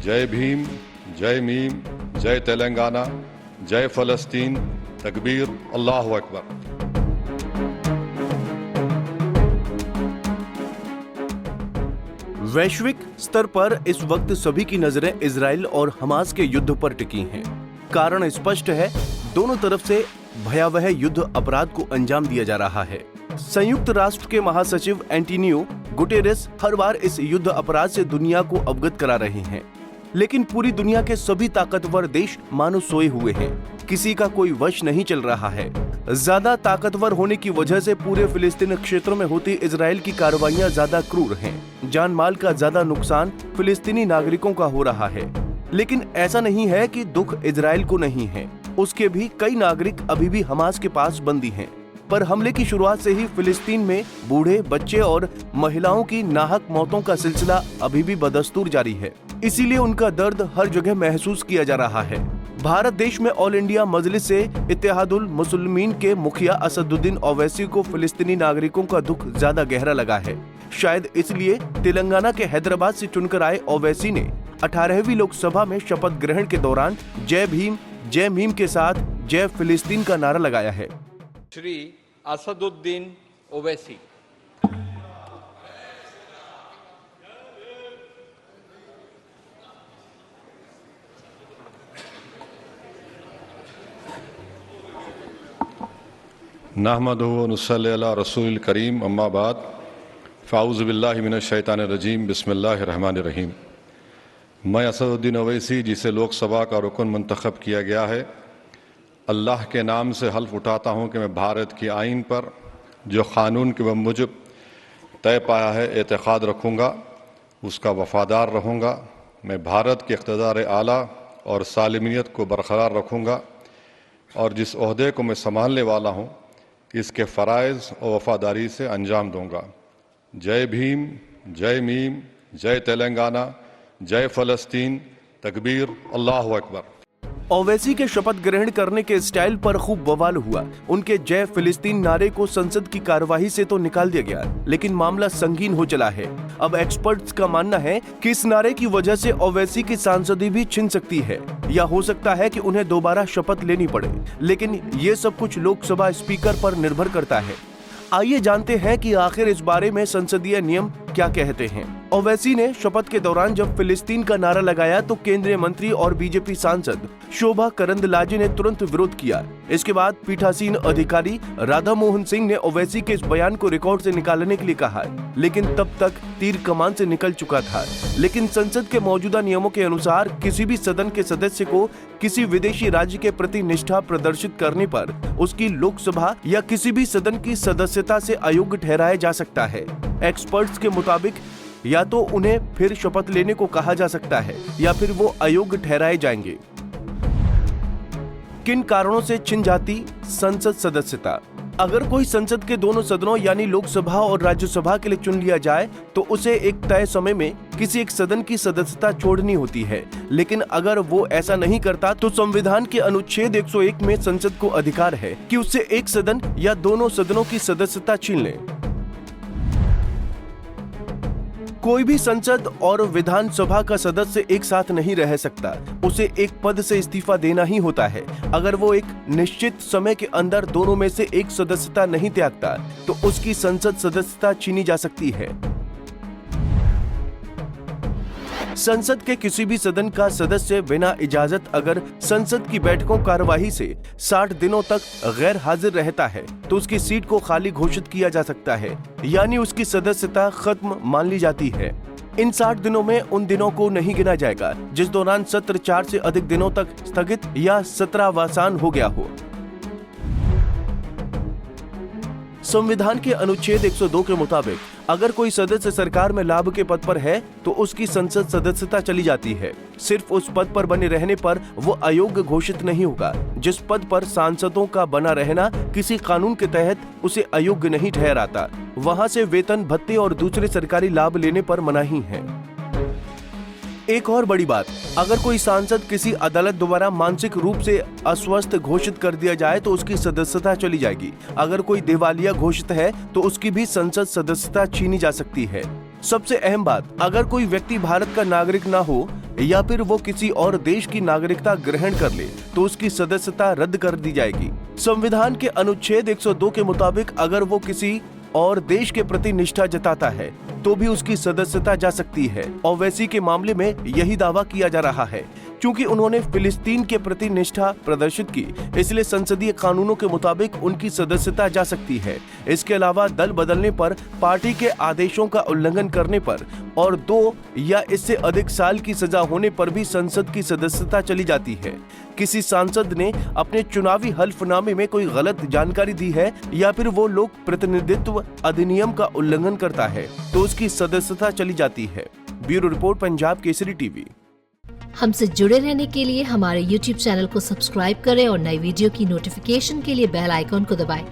जय भीम, जय मीम, जय तेलंगाना, जय फलस्तीन, तकबीर, अल्लाहु अकबर। वैश्विक स्तर पर इस वक्त सभी की नजरें इजराइल और हमास के युद्ध पर टिकी हैं। कारण स्पष्ट है, दोनों तरफ से भयावह युद्ध अपराध को अंजाम दिया जा रहा है। संयुक्त राष्ट्र के महासचिव एंटोनियो गुटेरेस हर बार इस युद्ध अपराध से दुनिया को अवगत करा रहे हैं, लेकिन पूरी दुनिया के सभी ताकतवर देश मानो सोए हुए हैं। किसी का कोई वश नहीं चल रहा है। ज्यादा ताकतवर होने की वजह से पूरे फिलिस्तीन क्षेत्र में होती इजराइल की कार्रवाइयां ज्यादा क्रूर हैं। जान माल का ज्यादा नुकसान फिलिस्तीनी नागरिकों का हो रहा है। लेकिन ऐसा नहीं है कि दुख इजराइल को नहीं है, उसके भी कई नागरिक अभी भी हमास के पास बंदी हैं। पर हमले की शुरुआत से ही फिलिस्तीन में बूढ़े, बच्चे और महिलाओं की नाहक मौतों का सिलसिला अभी भी बदस्तूर जारी है। इसीलिए उनका दर्द हर जगह महसूस किया जा रहा है। भारत देश में ऑल इंडिया मजलिस से इत्तेहादुल मुस्लिमीन के मुखिया असदुद्दीन ओवैसी को फिलिस्तीनी नागरिकों का दुख ज्यादा गहरा लगा है। शायद इसलिए तेलंगाना के हैदराबाद से चुनकर आए ओवैसी ने 18वीं लोकसभा में शपथ ग्रहण के दौरान जय भीम, जय मीम के साथ जय फिलिस्तीन का नारा लगाया है। श्री असदुद्दीन ओवैसी। नहमदुहु व नुसल्ली अला रसूलिल करीम, अम्मा बाद, फ़ाऊज़ु बिल्लाहि मिनश शैतानिर रजीम, बिस्मिल्लाहिर रहमानिर रहीम। मैं असदुद्दीन ओवैसी, जिसे लोकसभा का रुकन मुंतखब किया गया है, अल्लाह के नाम से हल्फ उठाता हूँ कि मैं भारत की आइन पर जो क़ानून के मुजब तय पाया है एतक़ाद रखूँगा, उसका वफ़ादार रहूँगा। मैं भारत के इक़्तिदार आला और सालिमियत को बरकरार रखूँगा और जिस ओहदे को मैं संभालने वाला हूँ इसके फ़राइज़ और वफ़ादारी से अंजाम दूँगा। जय भीम, जय मीम, जय तेलंगाना, जय फ़लस्तीन, तकबीर, अल्लाहु अकबर। ओवैसी के शपथ ग्रहण करने के स्टाइल पर खूब बवाल हुआ। उनके जय फिलिस्तीन नारे को संसद की कार्यवाही से तो निकाल दिया गया, लेकिन मामला संगीन हो चला है। अब एक्सपर्ट्स का मानना है कि इस नारे की वजह से ओवैसी की सांसदी भी छिन सकती है, या हो सकता है कि उन्हें दोबारा शपथ लेनी पड़े। लेकिन ये सब कुछ लोकसभा स्पीकर पर निर्भर करता है। आइए जानते हैं कि आखिर इस बारे में संसदीय नियम क्या कहते हैं। ओवैसी ने शपथ के दौरान जब फिलिस्तीन का नारा लगाया तो केंद्रीय मंत्री और बीजेपी सांसद शोभा करंदलाजे ने तुरंत विरोध किया। इसके बाद पीठासीन अधिकारी राधा मोहन सिंह ने ओवैसी के इस बयान को रिकॉर्ड से निकालने के लिए कहा, लेकिन तब तक तीर कमान से निकल चुका था। लेकिन संसद के मौजूदा नियमों के अनुसार किसी भी सदन के सदस्य को किसी विदेशी राज्य के प्रति निष्ठा प्रदर्शित करने पर उसकी लोकसभा या किसी भी सदन की सदस्यता से अयोग्य ठहराया जा सकता है। एक्सपर्ट्स के मुताबिक या तो उन्हें फिर शपथ लेने को कहा जा सकता है या फिर वो अयोग्य ठहराए जाएंगे। किन कारणों से छिन जाती संसद सदस्यता? अगर कोई संसद के दोनों सदनों यानी लोकसभा और राज्यसभा के लिए चुन लिया जाए तो उसे एक तय समय में किसी एक सदन की सदस्यता छोड़नी होती है। लेकिन अगर वो ऐसा नहीं करता तो संविधान के अनुच्छेद 101 में संसद को अधिकार है कि उससे एक सदन या दोनों सदनों की सदस्यता छीन ले। कोई भी संसद और विधानसभा का सदस्य एक साथ नहीं रह सकता, उसे एक पद से इस्तीफा देना ही होता है। अगर वो एक निश्चित समय के अंदर दोनों में से एक सदस्यता नहीं त्यागता तो उसकी संसद सदस्यता छीनी जा सकती है। संसद के किसी भी सदन का सदस्य बिना इजाजत अगर संसद की बैठकों कार्यवाही से 60 दिनों तक गैर हाजिर रहता है तो उसकी सीट को खाली घोषित किया जा सकता है, यानी उसकी सदस्यता खत्म मान ली जाती है। इन 60 दिनों में उन दिनों को नहीं गिना जाएगा जिस दौरान सत्र 4 से अधिक दिनों तक स्थगित या सत्रावसान हो गया हो। संविधान के अनुच्छेद 102 के मुताबिक अगर कोई सदस्य सरकार में लाभ के पद पर है तो उसकी संसद सदस्यता चली जाती है। सिर्फ उस पद पर बने रहने पर वो अयोग्य घोषित नहीं होगा। जिस पद पर सांसदों का बना रहना किसी कानून के तहत उसे अयोग्य नहीं ठहराता, वहां से वेतन, भत्ते और दूसरे सरकारी लाभ लेने पर मनाही है। एक और बड़ी बात, अगर कोई सांसद किसी अदालत द्वारा मानसिक रूप से अस्वस्थ घोषित कर दिया जाए तो उसकी सदस्यता चली जाएगी। अगर कोई दिवालिया घोषित है तो उसकी भी संसद सदस्यता छीनी जा सकती है। सबसे अहम बात, अगर कोई व्यक्ति भारत का नागरिक ना हो या फिर वो किसी और देश की नागरिकता ग्रहण कर ले तो उसकी सदस्यता रद्द कर दी जाएगी। संविधान के अनुच्छेद 102 के मुताबिक अगर वो किसी और देश के प्रति निष्ठा जताता है तो भी उसकी सदस्यता जा सकती है। ओवैसी के मामले में यही दावा किया जा रहा है। क्योंकि उन्होंने फिलिस्तीन के प्रति निष्ठा प्रदर्शित की, इसलिए संसदीय कानूनों के मुताबिक उनकी सदस्यता जा सकती है। इसके अलावा दल बदलने पर, पार्टी के आदेशों का उल्लंघन करने पर और 2 या इससे अधिक साल की सजा होने पर भी संसद की सदस्यता चली जाती है। किसी सांसद ने अपने चुनावी हल्फनामे में कोई गलत जानकारी दी है या फिर वो लोक प्रतिनिधित्व अधिनियम का उल्लंघन करता है तो उसकी सदस्यता चली जाती है। Bureau report, Punjab Kesari TV. हमसे जुड़े रहने के लिए हमारे YouTube चैनल को सब्सक्राइब करें और नई वीडियो की नोटिफिकेशन के लिए बेल आइकॉन को दबाएं।